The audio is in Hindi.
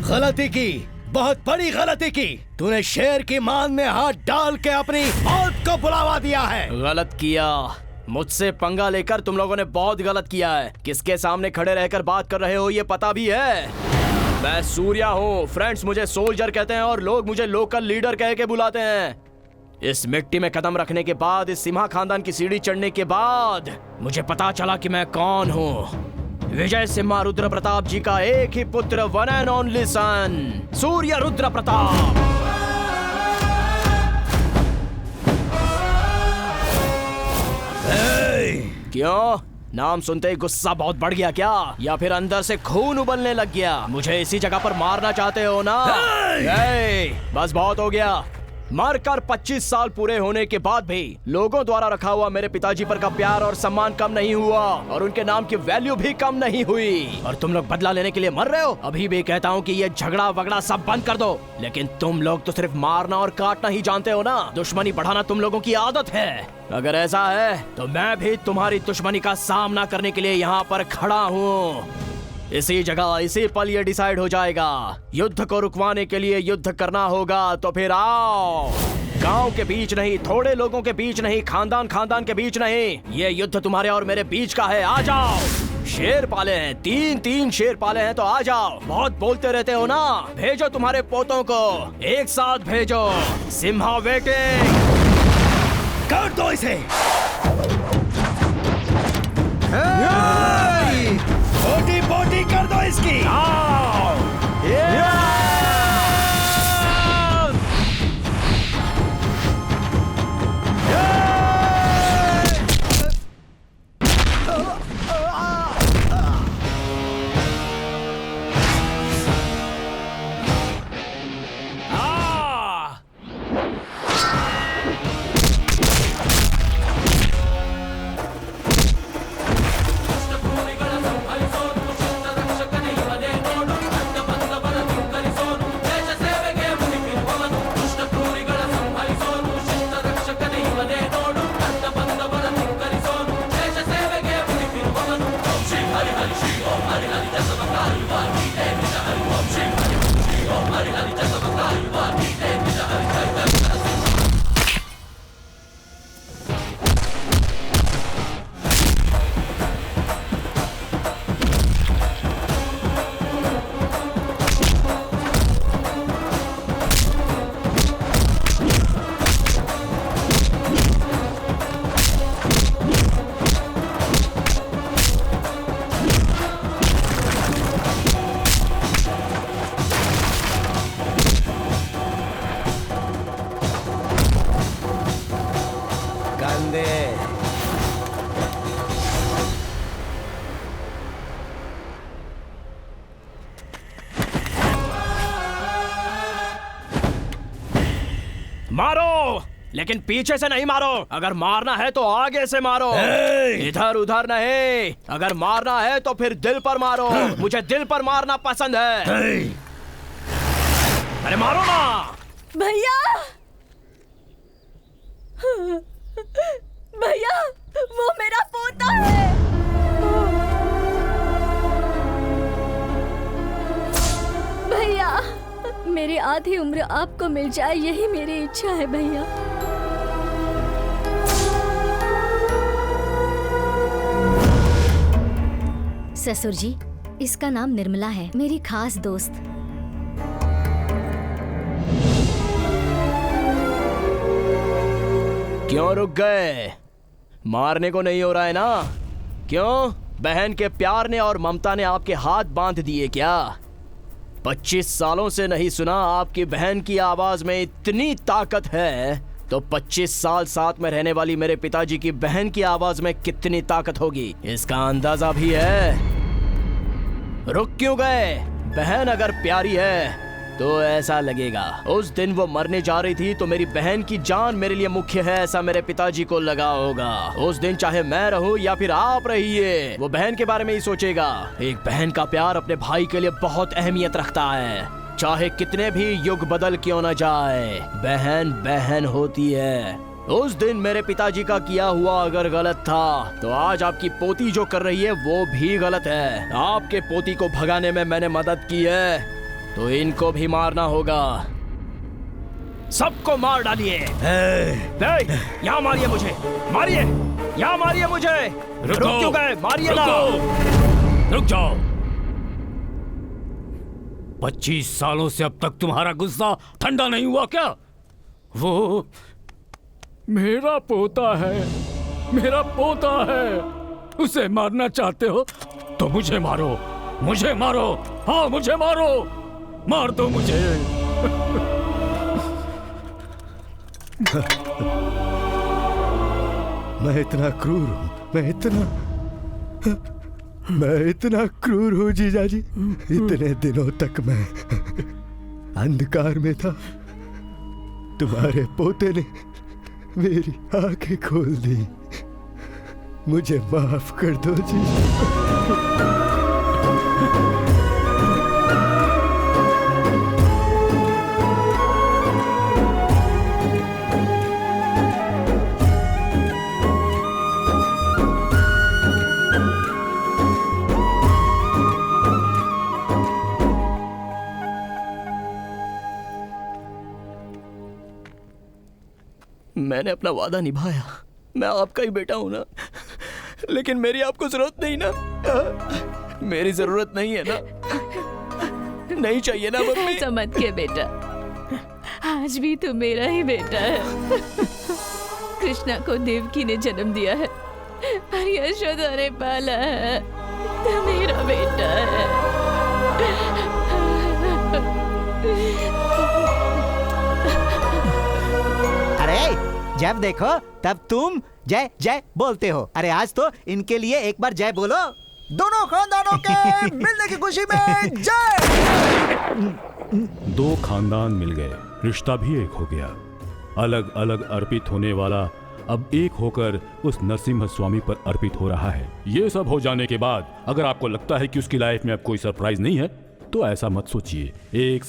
गलती की, बहुत बड़ी गलती की। तूने शेर की मान में हाथ डाल के अपनी मौत को बुलावा दिया है। गलत किया, मुझसे पंगा लेकर तुम लोगों ने बहुत गलत किया है। किसके सामने खड़े रहकर बात कर रहे हो ये पता भी है? मैं सूर्या हूँ। फ्रेंड्स मुझे सोल्जर कहते हैं और लोग मुझे लोकल लीडर कह के बुलाते हैं। इस मिट्टी में कदम रखने के बाद, इस सिम्हा खानदान की सीढ़ी चढ़ने के बाद मुझे पता चला कि मैं कौन हूँ। विजय सिम्हा रुद्र प्रताप जी का एक ही पुत्र, वन एंड ओनली सन, सूर्य रुद्र प्रताप। क्यों? नाम सुनते ही गुस्सा बहुत बढ़ गया क्या? या फिर अंदर से खून उबलने लग गया? मुझे इसी जगह पर मारना चाहते हो ना? बस बहुत हो गया। मरकर 25 साल पूरे होने के बाद भी लोगों द्वारा रखा हुआ मेरे पिताजी पर का प्यार और सम्मान कम नहीं हुआ और उनके नाम की वैल्यू भी कम नहीं हुई। और तुम लोग बदला लेने के लिए मर रहे हो। अभी भी कहता हूँ कि ये झगड़ा वगड़ा सब बंद कर दो। लेकिन तुम लोग तो सिर्फ मारना और काटना ही जानते हो ना। दुश्मनी बढ़ाना तुम लोगों की आदत है। अगर ऐसा है तो मैं भी तुम्हारी दुश्मनी का सामना करने के लिए यहाँ पर खड़ा हूँ। इसी जगह इसी पल ये डिसाइड हो जाएगा। युद्ध को रुकवाने के लिए युद्ध करना होगा तो फिर आओ। गांव के बीच नहीं, थोड़े लोगों के बीच नहीं, खानदान खानदान के बीच नहीं, ये युद्ध तुम्हारे और मेरे बीच का है। आ जाओ। शेर पाले हैं, तीन शेर पाले हैं तो आ जाओ। बहुत बोलते रहते हो ना। भेजो तुम्हारे पोतों को, एक साथ भेजो। सिम्हा वेटिंग। कर दो इसे। बोटी बोटी कर दो इसकी। मारो, लेकिन पीछे से नहीं मारो। अगर मारना है तो आगे से मारो, इधर उधर नहीं। अगर मारना है तो फिर दिल पर मारो। मुझे दिल पर मारना पसंद है। अरे मारो ना। भैया, भैया, वो मेरा पोता है। भैया, मेरी आधी उम्र आपको मिल जाए, यही मेरी इच्छा है भैया। ससुर जी, इसका नाम निर्मला है, मेरी खास दोस्त। क्यों रुक गए? मारने को नहीं हो रहा है ना? क्यों? बहन के प्यार ने और ममता ने आपके हाथ बांध दिए क्या? 25 सालों से नहीं सुना आपकी बहन की आवाज में इतनी ताकत है, तो 25 साल साथ में रहने वाली मेरे पिताजी की बहन की आवाज में कितनी ताकत होगी, इसका अंदाजा भी है। रुक क्यों गए? बहन अगर प्यारी है तो ऐसा लगेगा। उस दिन वो मरने जा रही थी तो मेरी बहन की जान मेरे लिए मुख्य है, ऐसा मेरे पिताजी को लगा होगा। उस दिन चाहे मैं रहूं या फिर आप रहिए, वो बहन के बारे में ही सोचेगा। एक बहन का प्यार अपने भाई के लिए बहुत अहमियत रखता है, चाहे कितने भी युग बदल क्यों न जाए, बहन बहन होती है। उस दिन मेरे पिताजी का किया हुआ अगर गलत था तो आज आपकी पोती जो कर रही है वो भी गलत है। आपके पोती को भगाने में मैंने मदद की है, तो इनको भी मारना होगा। सबको मार डालिए। यहाँ मारिए मुझे, मारिए, यहाँ मारिए मुझे। रुक क्यों गए? मारिए ना। रुक जाओ। 25 सालों से अब तक तुम्हारा गुस्सा ठंडा नहीं हुआ क्या? वो मेरा पोता है, मेरा पोता है। उसे मारना चाहते हो तो मुझे मारो, मुझे मारो, हाँ मुझे मारो, मार दो मुझे। मैं इतना क्रूर हूँ, मैं इतना क्रूर हूँ जीजाजी। इतने दिनों तक मैं अंधकार में था। तुम्हारे पोते ने मेरी आंखें खोल दी। मुझे माफ कर दो जी। मैंने अपना वादा निभाया। मैं आपका ही बेटा हूं ना, लेकिन मेरी आपको जरूरत नहीं ना। मेरी जरूरत नहीं है ना, नहीं चाहिए ना मम्मी। ऐसा मत के बेटा, आज भी तू मेरा ही बेटा है। कृष्णा को देवकी ने जन्म दिया है और यशोदा ने पाला है। तू मेरा बेटा है। अरे जब देखो तब तुम जय जय बोलते हो। अरे आज तो इनके लिए एक बार जय बोलो। दोनों खानदानों के मिलने की खुशी में जय। 2 खानदान मिल गए, रिश्ता भी एक हो गया। अलग अलग अर्पित होने वाला अब एक होकर उस नरसिम्हा स्वामी पर अर्पित हो रहा है। ये सब हो जाने के बाद अगर आपको लगता है कि उसकी लाइफ में अब कोई सरप्राइज नहीं है तो ऐसा मत सोचिए। एक